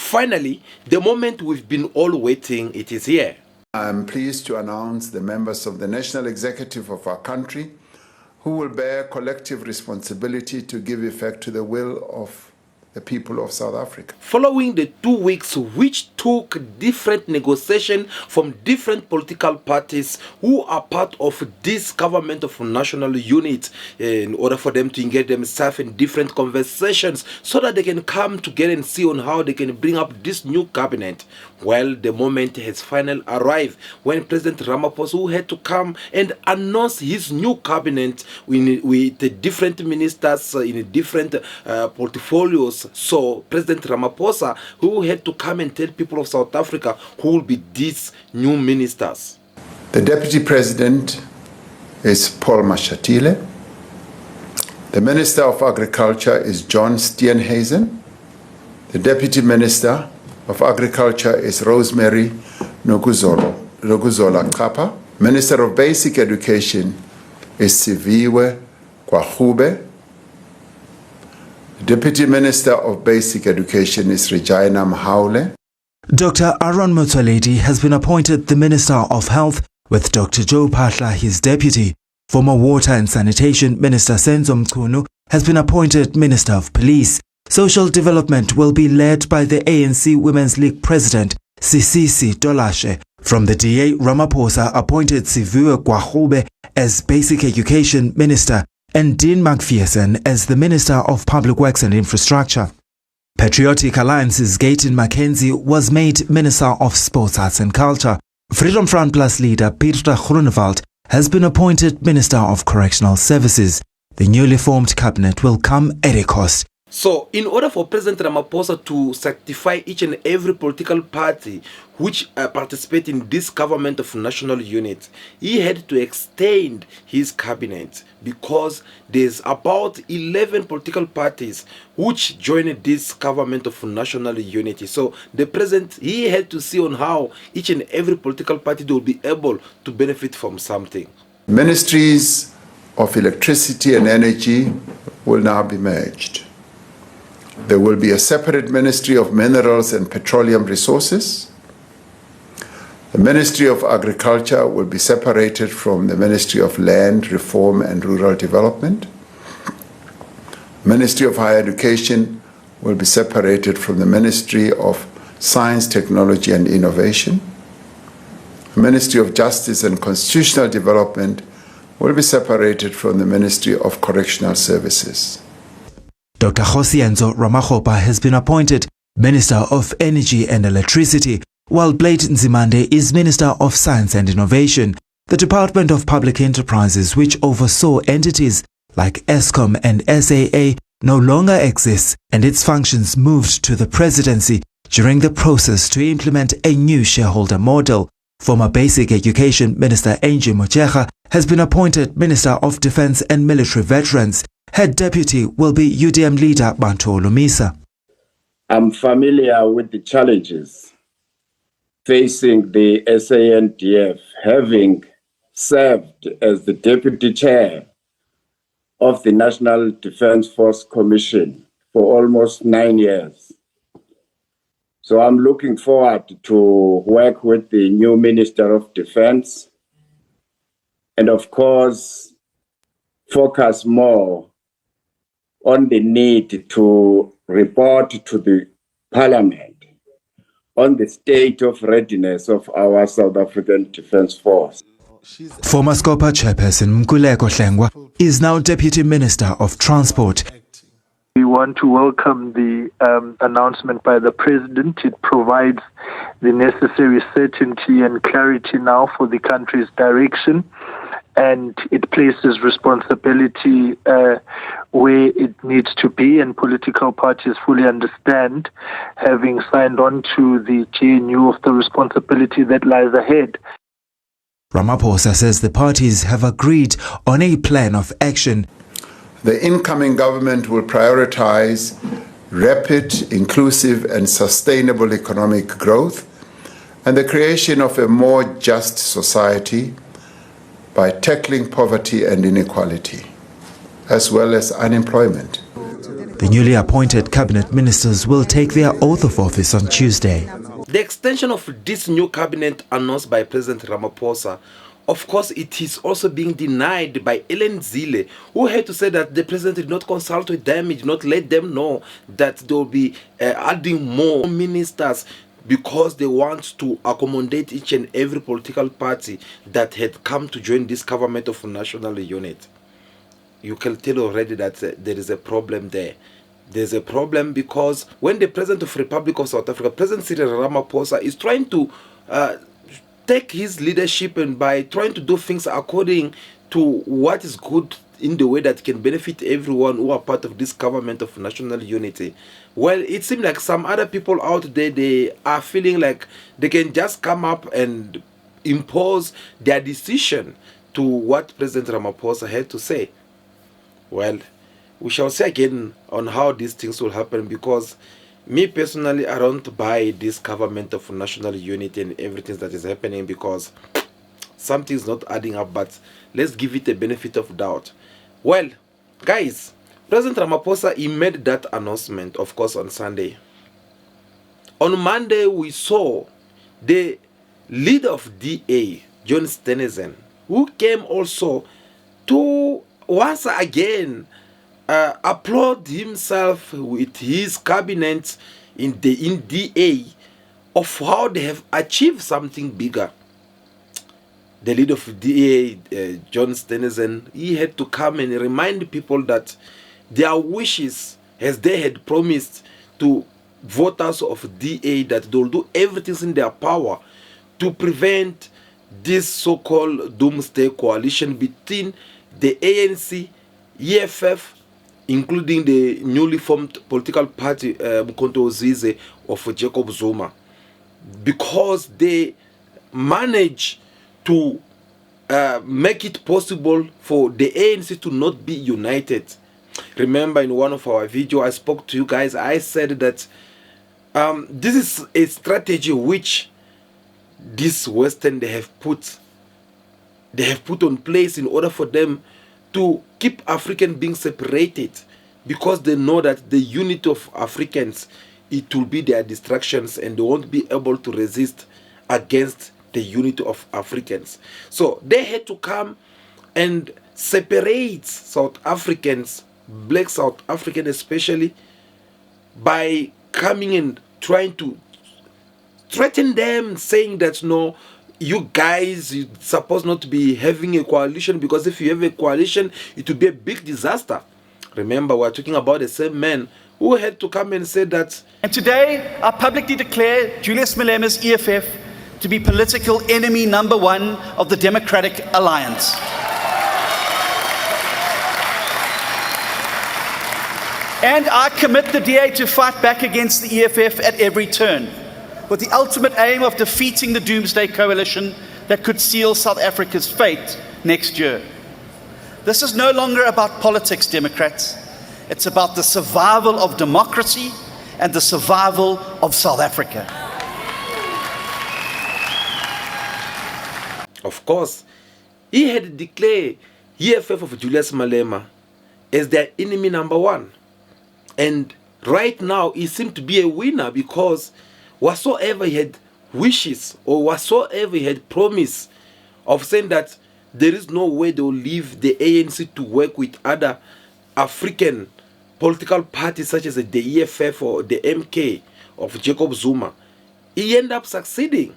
Finally, the moment we've been all waiting, it is here. I'm pleased to announce the members of the National Executive of our country who will bear collective responsibility to give effect to the will of the people of South Africa. Following the 2 weeks which took different negotiation from different political parties who are part of this government of national unit, in order for them to engage themselves in different conversations so that they can come together and see on how they can bring up this new cabinet. Well, the moment has finally arrived when President Ramaphosa, who had to come and announce his new cabinet with the different ministers in different portfolios. So President Ramaphosa, who had to come and tell people of South Africa who will be these new ministers. The Deputy President is Paul Mashatile. The Minister of Agriculture is John Steenhuisen. The Deputy Minister of Agriculture is Rosemary Nokuzola Kapa. Minister of Basic Education is Siviwe Kwahube. Deputy Minister of Basic Education is Regina Mahaule. Dr. Aaron Motsoaledi has been appointed the Minister of Health, with Dr. Joe Pahla his deputy. Former Water and Sanitation Minister Senzo Mchunu has been appointed Minister of Police. Social development will be led by the ANC Women's League President, Sisisi Tolashe. From the DA, Ramaphosa appointed Siviwe Kwahube as Basic Education Minister and Dean McPherson as the Minister of Public Works and Infrastructure. Patriotic Alliance's Gayton Mackenzie was made Minister of Sports, Arts and Culture. Freedom Front Plus leader Peter Groenewald has been appointed Minister of Correctional Services. The newly formed cabinet will come at a cost. So, in order for President Ramaphosa to sanctify each and every political party which participate in this government of national unity, he had to extend his cabinet because there's about 11 political parties which joined this government of national unity. So, the president, he had to see on how each and every political party will be able to benefit from something. Ministries of electricity and energy will now be merged. There will be a separate Ministry of Minerals and Petroleum Resources. The Ministry of Agriculture will be separated from the Ministry of Land, Reform and Rural Development. Ministry of Higher Education will be separated from the Ministry of Science, Technology and Innovation. The Ministry of Justice and Constitutional Development will be separated from the Ministry of Correctional Services. Dr. Josienzo Ramakgopa has been appointed Minister of Energy and Electricity, while Blade Nzimande is Minister of Science and Innovation. The Department of Public Enterprises, which oversaw entities like Eskom and SAA, no longer exists, and its functions moved to the presidency during the process to implement a new shareholder model. Former Basic Education Minister Angie Motshekga has been appointed Minister of Defence and Military Veterans. Head deputy will be UDM leader Bantu Olumisa. I'm familiar with the challenges facing the SANDF, having served as the deputy chair of the National Defence Force Commission for almost 9 years. So I'm looking forward to work with the new Minister of Defence and, of course, focus more on the need to report to the Parliament on the state of readiness of our South African Defence Force. Former SCOPA chairperson Mkhuleko Hlengwa is now Deputy Minister of Transport. We want to welcome the announcement by the President. It provides the necessary certainty and clarity now for the country's direction, and it places responsibility where it needs to be, and political parties fully understand, having signed on to the GNU, of the responsibility that lies ahead. Ramaphosa says the parties have agreed on a plan of action. The incoming government will prioritize rapid, inclusive and sustainable economic growth and the creation of a more just society by tackling poverty and inequality, as well as unemployment. The newly appointed cabinet ministers will take their oath of office on Tuesday. The extension of this new cabinet announced by President Ramaphosa, of course, it is also being denied by Ellen Zille, who had to say that the president did not consult with them, did not let them know that they will be adding more ministers because they want to accommodate each and every political party that had come to join this government of national unit. You can tell already that there is a problem there. There's a problem because when the President of the Republic of South Africa, President Cyril Ramaphosa, is trying to take his leadership and by trying to do things according to what is good in the way that can benefit everyone who are part of this government of national unity, well, it seems like some other people out there, they are feeling like they can just come up and impose their decision to what President Ramaphosa had to say. Well, we shall see again on how these things will happen, because me personally, I don't buy this government of national unity and everything that is happening, because something's not adding up, but let's give it a benefit of doubt. Well, guys, President Ramaphosa, he made that announcement, of course, on Sunday. On Monday, we saw the leader of DA, John Stenizen, who came also to once again applaud himself with his cabinet in DA of how they have achieved something bigger. The leader of DA, John Stenizen, he had to come and remind people that their wishes, as they had promised to voters of DA, that they will do everything in their power to prevent this so-called doomsday coalition between the ANC, EFF, including the newly formed political party Mkhonto Zize of Jacob Zuma, because they managed to make it possible for the ANC to not be united. Remember, in one of our videos, I spoke to you guys, I said that this is a strategy which this Western they have put on place in order for them to keep African being separated, because they know that the unity of Africans, it will be their distractions, and they won't be able to resist against the unity of Africans. So they had to come and separate South Africans, black South Africans especially, by coming and trying to threaten them, saying that no, you guys, you're supposed not to be having a coalition, because if you have a coalition, it will be a big disaster. Remember, we're talking about the same man who had to come and say that. And today, I publicly declare Julius Malema's EFF to be political enemy number one of the Democratic Alliance. And I commit the DA to fight back against the EFF at every turn, with the ultimate aim of defeating the doomsday coalition that could seal South Africa's fate next year. This is no longer about politics, Democrats. It's about the survival of democracy and the survival of South Africa. Of course, he had declared EFF of Julius Malema as their enemy number one. And right now, he seemed to be a winner, because whatsoever he had wishes or whatsoever he had promised of saying that there is no way they will leave the ANC to work with other African political parties such as the EFF or the MK of Jacob Zuma, he ended up succeeding.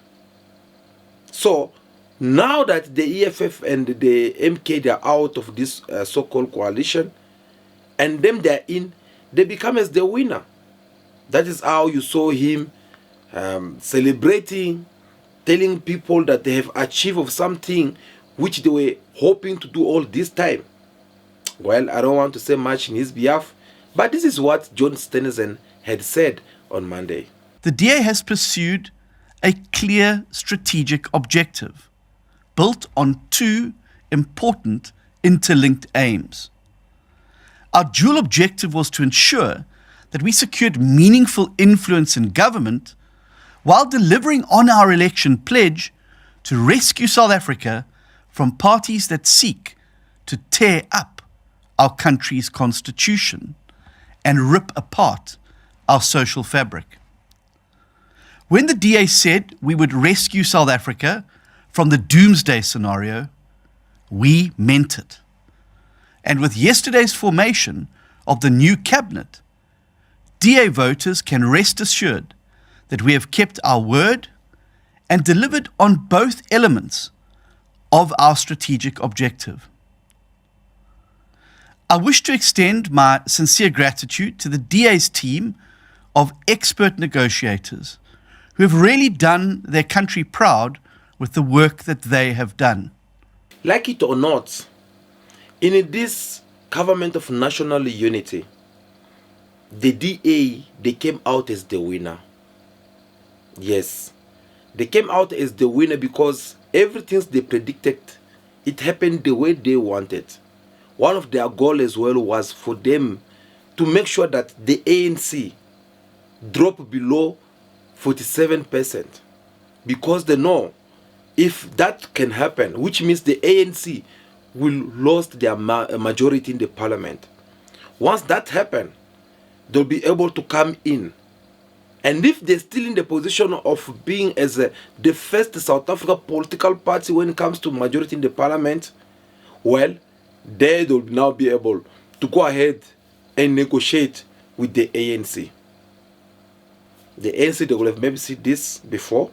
So now that the EFF and the MK, they are out of this so-called coalition, and them they are in, they become as the winner. That is how you saw him celebrating, telling people that they have achieved of something which they were hoping to do all this time. Well, I don't want to say much in his behalf, but this is what John Stenizen had said on Monday. The DA has pursued a clear strategic objective, built on two important interlinked aims. Our dual objective was to ensure that we secured meaningful influence in government while delivering on our election pledge to rescue South Africa from parties that seek to tear up our country's constitution and rip apart our social fabric. When the DA said we would rescue South Africa from the doomsday scenario, we meant it. And with yesterday's formation of the new cabinet, DA voters can rest assured that we have kept our word and delivered on both elements of our strategic objective. I wish to extend my sincere gratitude to the DA's team of expert negotiators who have really done their country proud with the work that they have done. Like it or not, in this government of national unity, the DA, they came out as the winner. Yes, they came out as the winner because everything they predicted, it happened the way they wanted. One of their goals as well was for them to make sure that the ANC drop below 47%, because they know if that can happen, which means the ANC will lose their majority in the parliament. Once that happens, they'll be able to come in. And if they're still in the position of being as the first South Africa political party when it comes to majority in the parliament, well, they'll now be able to go ahead and negotiate with the ANC. The ANC, they will have maybe seen this before,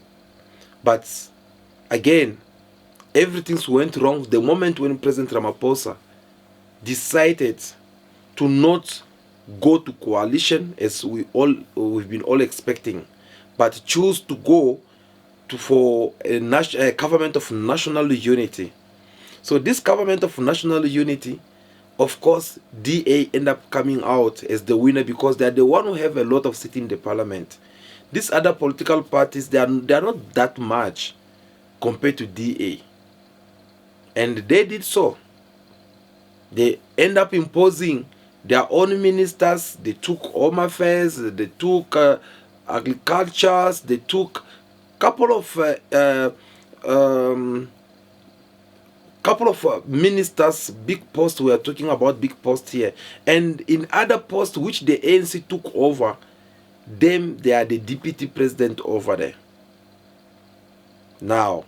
but again, everything went wrong the moment when President Ramaphosa decided to not go to coalition as we've been all expecting, but choose to go for a government of national unity. So this government of national unity, of course, DA end up coming out as the winner because they are the one who have a lot of seats in the parliament. These other political parties, they are not that much compared to DA. And they did so. They end up imposing their own ministers. They took Home Affairs, they took Agriculture, they took couple of ministers, big posts. We are talking about big posts here. And in other posts which the ANC took over, they are the deputy president over there. Now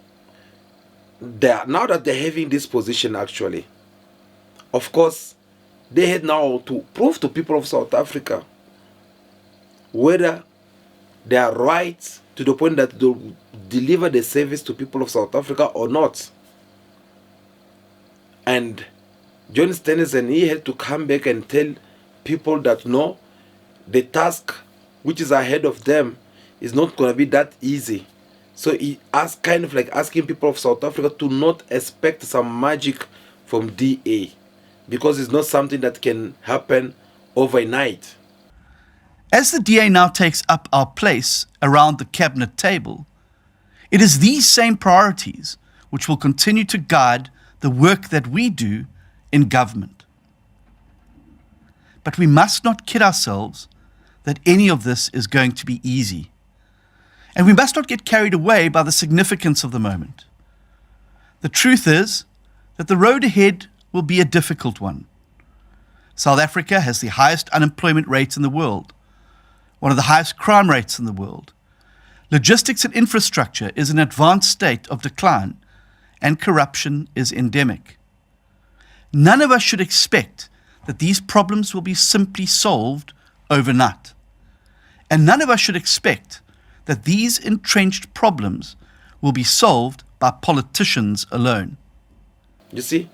that they're having this position, actually, of course, they had now to prove to people of South Africa whether they are right to the point that they'll deliver the service to people of South Africa or not. And John Stenizen, he had to come back and tell people that no, the task which is ahead of them is not going to be that easy. So he asked, kind of like asking people of South Africa to not expect some magic from DA, because it's not something that can happen overnight. As the DA now takes up our place around the cabinet table, it is these same priorities which will continue to guide the work that we do in government. But we must not kid ourselves that any of this is going to be easy. And we must not get carried away by the significance of the moment. The truth is that the road ahead will be a difficult one. South Africa has the highest unemployment rate in the world, one of the highest crime rates in the world. Logistics and infrastructure is in an advanced state of decline, and corruption is endemic. None of us should expect that these problems will be simply solved overnight. And none of us should expect that these entrenched problems will be solved by politicians alone. You see,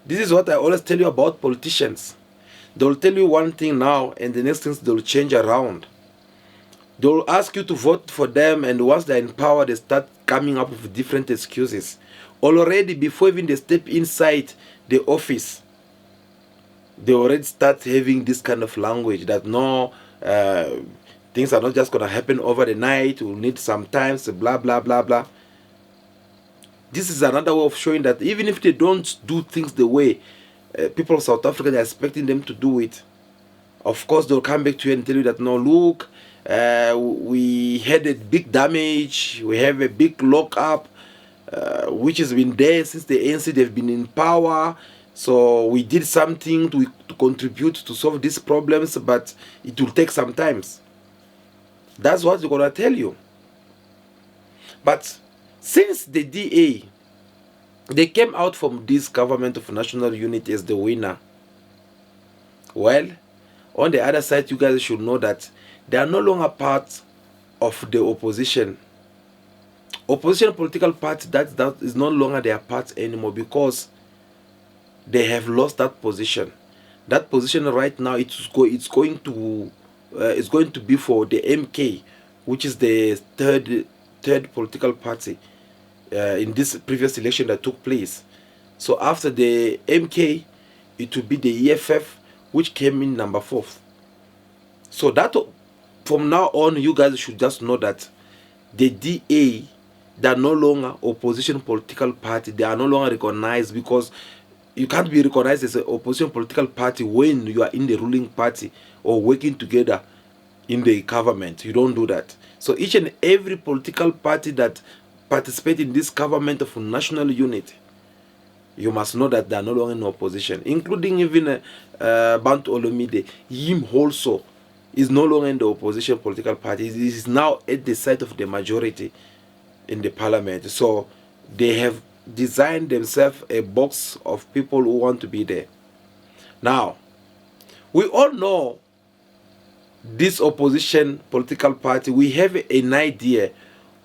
this is what I always tell you about politicians. They'll tell you one thing now, and the next thing they'll change around. They'll ask you to vote for them, and once they're in power, they start coming up with different excuses. Already, before even they step inside the office, they already start having this kind of language that no, things are not just going to happen over the night, we'll need some time, so blah, blah, blah, blah. This is another way of showing that even if they don't do things the way people of South Africa are expecting them to do it, of course they'll come back to you and tell you that no, look, we had a big damage, we have a big lockup, which has been there since the ANC, they've been in power. So we did something to contribute to solve these problems, but it will take some time. That's what we're gonna tell you. But since the DA, they came out from this government of national unity as the winner, well, on the other side, you guys should know that they are no longer part of the opposition. Opposition political party, that is no longer their part anymore, because they have lost that position. That position right now, it's going to be for the MK, which is the third political party in this previous election that took place. So after the MK, it will be the EFF, which came in number 4th. So that from now on, you guys should just know that the DA, they are no longer opposition political party. They are no longer recognized, because you can't be recognized as an opposition political party when you are in the ruling party or working together in the government. You don't do that. So each and every political party that participates in this government of national unity, you must know that they are no longer in opposition, including even Bantu Olomide. Him also is no longer in the opposition political party. He is now at the side of the majority in the parliament. So they have designed themselves a box of people who want to be there. Now, we all know this opposition political party. We have an idea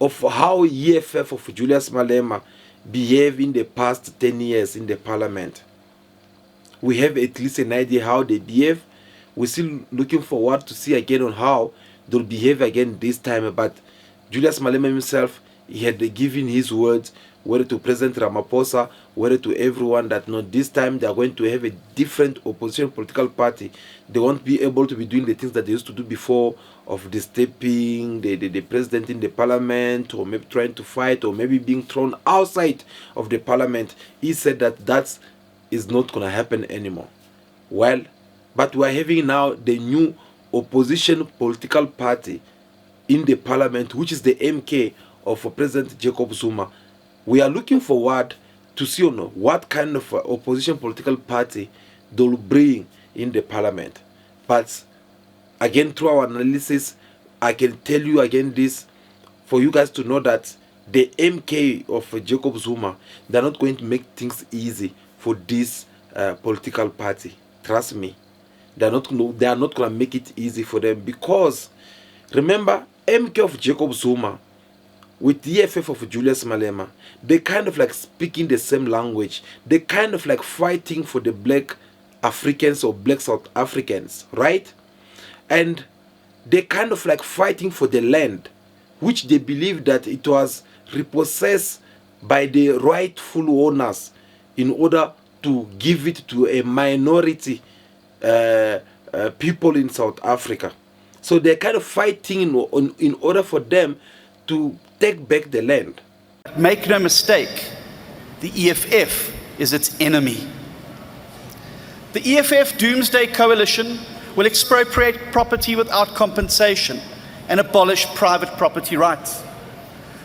of how EFF of Julius Malema behaved in the past 10 years in the parliament. We have at least an idea how they behave. We're still looking forward to see again on how they'll behave again this time. But Julius Malema himself, he had given his words, whether to President Ramaphosa, whether to everyone, that no, this time they are going to have a different opposition political party. They won't be able to be doing the things that they used to do before, of disturbing the president in the parliament, or maybe trying to fight, or maybe being thrown outside of the parliament. He said that is not going to happen anymore. Well, but we are having now the new opposition political party in the parliament, which is the MK of President Jacob Zuma. We are looking forward to see what kind of opposition political party they will bring in the parliament. But again, through our analysis, I can tell you again this, for you guys to know that the MK of Jacob Zuma, they're not going to make things easy for this political party. Trust me. They are not going to make it easy for them, because remember, MK of Jacob Zuma with the EFF of Julius Malema, they kind of like speaking the same language. They kind of like fighting for the black Africans or black South Africans, right? And they kind of like fighting for the land, which they believe that it was repossessed by the rightful owners in order to give it to a minority people in South Africa. So they're kind of fighting in order for them to take back the land. Make no mistake, the EFF is its enemy. The EFF Doomsday Coalition will expropriate property without compensation and abolish private property rights.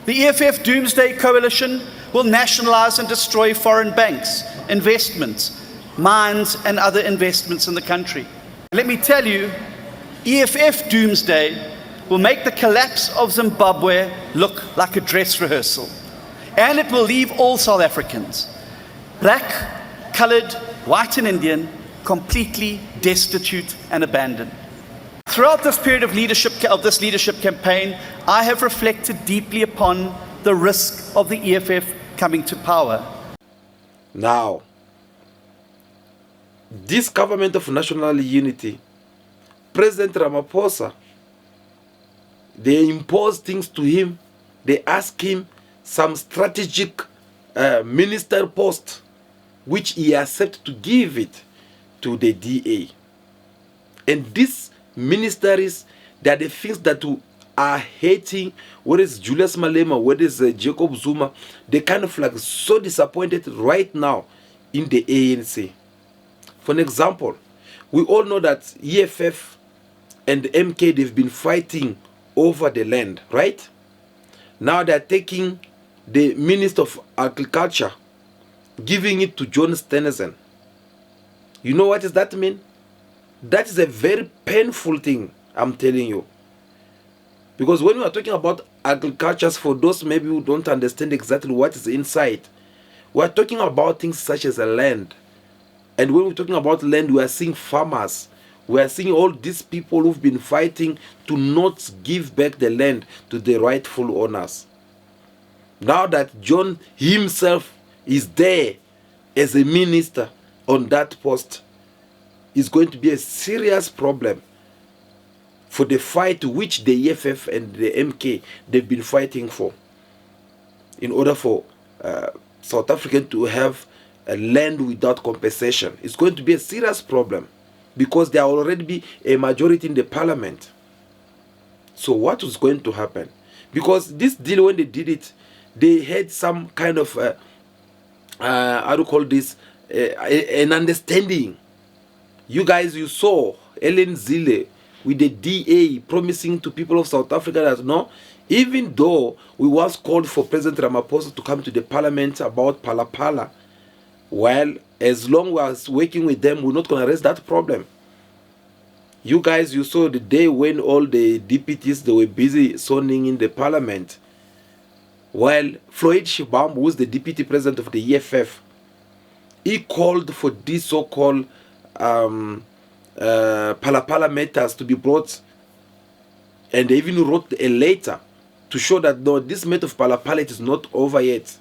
The EFF Doomsday Coalition will nationalize and destroy foreign banks, investments, mines, and other investments in the country. Let me tell you, EFF Doomsday will make the collapse of Zimbabwe look like a dress rehearsal. And it will leave all South Africans, black, colored, white and Indian, completely destitute and abandoned. Throughout this period of this leadership campaign, I have reflected deeply upon the risk of the EFF coming to power. Now, this government of national unity, President Ramaphosa, they impose things to him. They ask him some strategic minister post, which he accepts to give it to the DA. And these ministries, they are the things that are hating, whether it's Julius Malema, whether it's Jacob Zuma. They kind of like so disappointed right now in the ANC. For an example, we all know that EFF and MK, they've been fighting over the land, right? Now they're taking the Minister of Agriculture, giving it to John Stenizen. You know what does that mean? That is a very painful thing, I'm telling you. Because when we are talking about agriculture, for those maybe who don't understand exactly what is inside, we are talking about things such as a land. And when we're talking about land, we are seeing farmers. We are seeing all these people who've been fighting to not give back the land to the rightful owners. Now that John himself is there as a minister on that post, is going to be a serious problem for the fight which the EFF and the MK they've been fighting for, in order for South African to have a land without compensation. It's going to be a serious problem because there will already be a majority in the parliament. So what is going to happen? Because this deal, when they did it, they had some kind of how to call this, an understanding. You guys, you saw Ellen Zille with the DA promising to people of South Africa that no, even though we was called for President Ramaphosa to come to the parliament about Pala, well, as long as working with them, we're not going to raise that problem. You guys, you saw the day when all the deputies, they were busy zoning in the parliament. While Floyd Shibam, who's the deputy president of the EFF, he called for these so-called Pala matters to be brought, and they even wrote a letter to show that no, this matter of Pala is not over yet.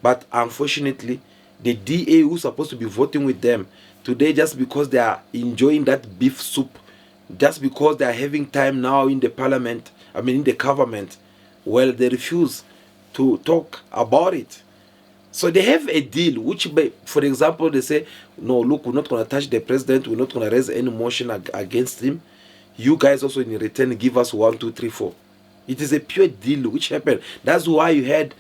But unfortunately, the DA who's supposed to be voting with them today, just because they are enjoying that beef soup, just because they are having time now in the parliament, I mean in the government, well, they refuse to talk about it. So they have a deal which, for example, they say, no, look, we're not going to touch the president, we're not going to raise any motion against him. You guys also in return give us 1, 2, 3, 4. It is a pure deal which happened. That's why you had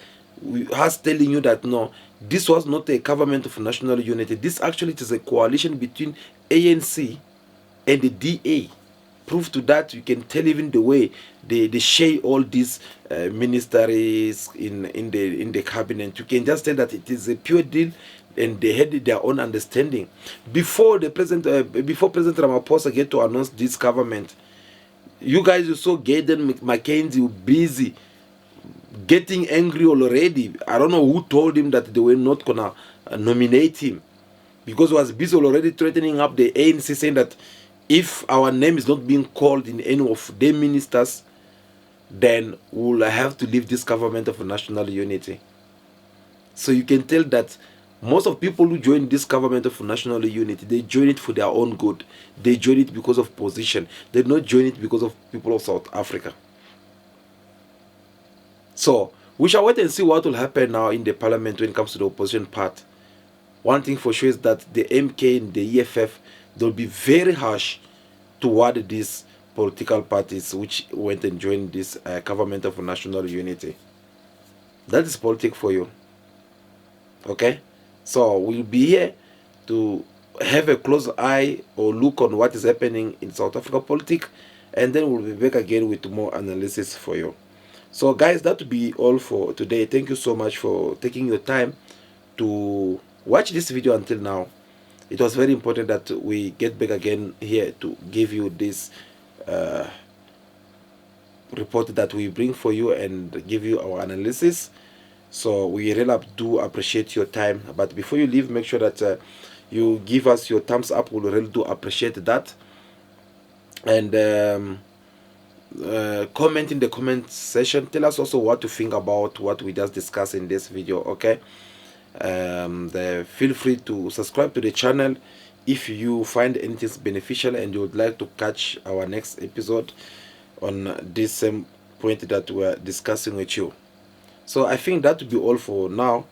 us telling you that no, this was not a government of national unity. This actually is a coalition between ANC and the DA. Proof to that, you can tell even the way they share all these ministries in the cabinet. You can just tell that it is a pure deal, and they had their own understanding before the president, before President Ramaphosa get to announce this government. You guys, you saw Gaden Mackenzie busy getting angry already. I don't know who told him that they were not gonna nominate him, because he was busy already threatening up the ANC, saying that if our name is not being called in any of their ministers, then we'll have to leave this government of national unity. So you can tell that most of people who join this government of national unity, they join it for their own good. They join it because of position. They not join it because of people of South Africa. So we shall wait and see what will happen now in the parliament when it comes to the opposition part. One thing for sure is that the MK and the EFF, they'll be very harsh toward these political parties which went and joined this government of national unity. That is politics for you. Okay? So we'll be here to have a close eye or look on what is happening in South Africa politics, and then we'll be back again with more analysis for you. So guys, that will be all for today. Thank you so much for taking your time to watch this video until now. It was very important that we get back again here to give you this report that we bring for you and give you our analysis. So we really do appreciate your time. But before you leave, make sure that you give us your thumbs up. We really do appreciate that. And comment in the comment section. Tell us also what you think about what we just discussed in this video. Okay. Feel free to subscribe to the channel if you find anything beneficial and you would like to catch our next episode on this same point that we're discussing with you. So I think that will be all for now.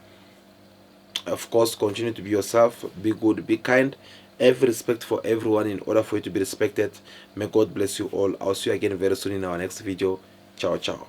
Of course, continue to be yourself, be good, be kind, have respect for everyone in order for you to be respected. May God bless you all. I'll see you again very soon in our next video. Ciao, ciao.